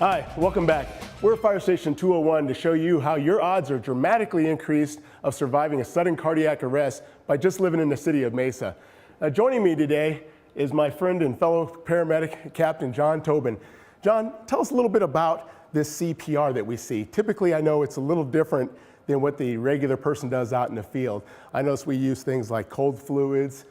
Hi, welcome back. We're at Fire Station 201 to show you how your odds are dramatically increased of surviving a sudden cardiac arrest by just living in the city of Mesa. Joining me today is my friend and fellow paramedic, Captain John Tobin. John, tell us a little bit about this CPR that we see. Typically, I know it's a little different than what the regular person does out in the field. I notice we use things like cold fluids,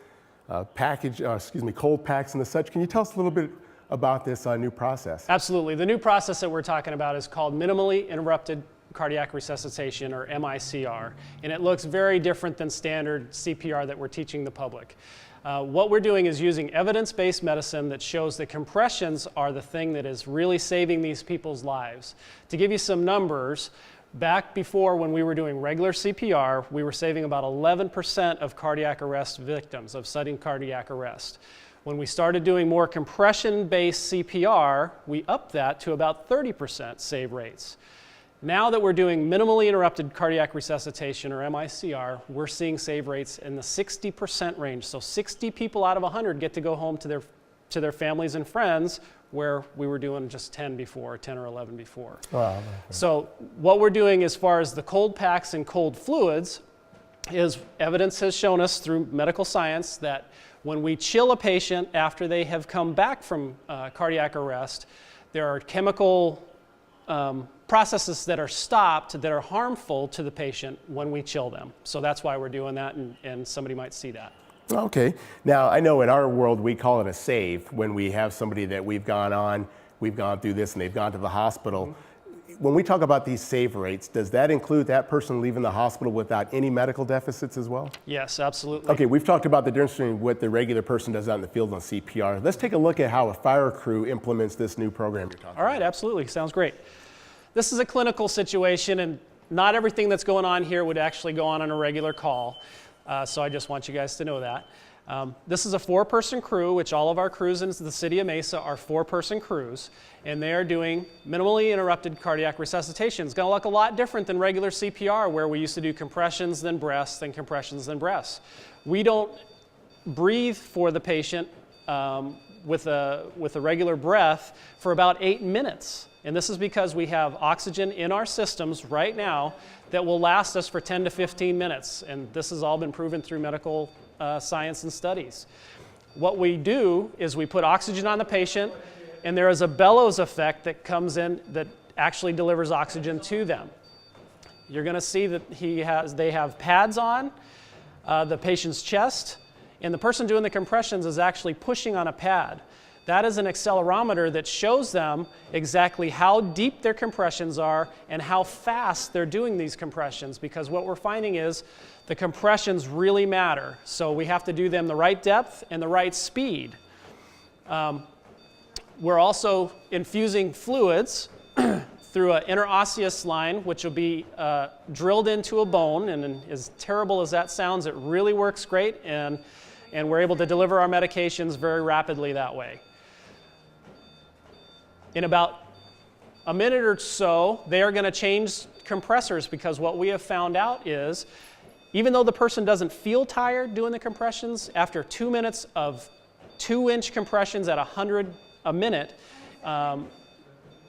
cold packs and such. Can you tell us a little bit about this new process? Absolutely. The new process that we're talking about is called minimally interrupted cardiac resuscitation, or MICR, and it looks very different than standard CPR that we're teaching the public. What we're doing is using evidence-based medicine that shows that compressions are the thing that is really saving these people's lives. To give you some numbers, back before when we were doing regular CPR, we were saving about 11% of cardiac arrest victims, of sudden cardiac arrest. When we started doing more compression-based CPR, we upped that to about 30% save rates. Now that we're doing minimally interrupted cardiac resuscitation, or MICR, we're seeing save rates in the 60% range. So 60 people out of 100 get to go home to their families and friends, where we were doing just 10 before, 10 or 11 before. Wow. Okay. So what we're doing as far as the cold packs and cold fluids is evidence has shown us through medical science that when we chill a patient after they have come back from cardiac arrest, there are chemical processes that are stopped that are harmful to the patient when we chill them. So that's why we're doing that, and somebody might see that. Okay. Now, I know in our world we call it a save when we have somebody that we've gone through this and they've gone to the hospital. Mm-hmm. When we talk about these save rates, does that include that person leaving the hospital without any medical deficits as well? Yes, absolutely. Okay, we've talked about the difference between what the regular person does out in the field on CPR. Let's take a look at how a fire crew implements this new program you're talking about. All right, absolutely. Sounds great. This is a clinical situation, and not everything that's going on here would actually go on a regular call. So I just want you guys to know that. This is a 4-person crew, which all of our crews in the city of Mesa are 4-person crews, and they are doing minimally interrupted cardiac resuscitation. It's going to look a lot different than regular CPR, where we used to do compressions, then breaths, then compressions, then breaths. We don't breathe for the patient with a regular breath for about 8 minutes. And this is because we have oxygen in our systems right now that will last us for 10 to 15 minutes. And this has all been proven through medical science and studies. What we do is we put oxygen on the patient, and there is a bellows effect that comes in that actually delivers oxygen to them. You're going to see that they have pads on the patient's chest, and the person doing the compressions is actually pushing on a pad. That is an accelerometer that shows them exactly how deep their compressions are and how fast they're doing these compressions, because what we're finding is the compressions really matter. So we have to do them the right depth and the right speed. We're also infusing fluids through an interosseous line, which will be drilled into a bone, and as terrible as that sounds, it really works great, and we're able to deliver our medications very rapidly that way. In about a minute or so, they are going to change compressors, because what we have found out is, even though the person doesn't feel tired doing the compressions, after 2 minutes of 2-inch compressions at 100 a minute,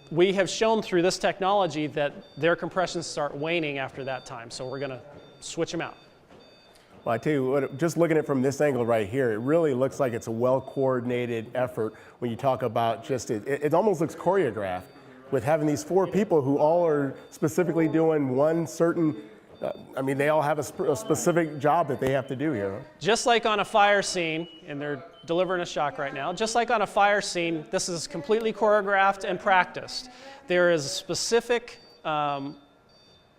we have shown through this technology that their compressions start waning after that time. So we're going to switch them out. Well, I tell you what, just looking at it from this angle right here, it really looks like it's a well-coordinated effort when you talk about just, it almost looks choreographed with having these 4 people who all are specifically doing one certain, they all have a specific job that they have to do here. Just like on a fire scene, and they're delivering a shock right now, just like on a fire scene, this is completely choreographed and practiced. There is specific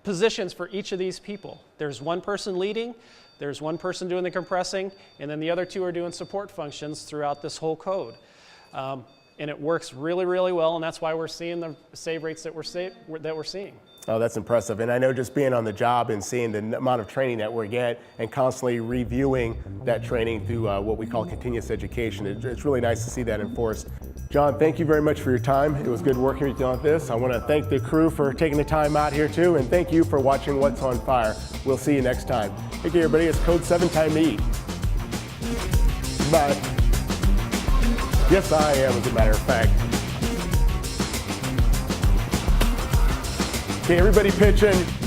positions for each of these people. There's one person leading, there's one person doing the compressing, and then the other 2 are doing support functions throughout this whole code. And it works really, really well, and that's why we're seeing the save rates that we're seeing. Oh, that's impressive. And I know just being on the job and seeing the amount of training that we get and constantly reviewing that training through what we call continuous education, it's really nice to see that enforced. John, thank you very much for your time. It was good working with you on this. I want to thank the crew for taking the time out here too, and thank you for watching What's on Fire. We'll see you next time. Thank you, everybody. It's code 7 time to eat. Bye. Yes, I am, as a matter of fact. Okay, everybody pitch in.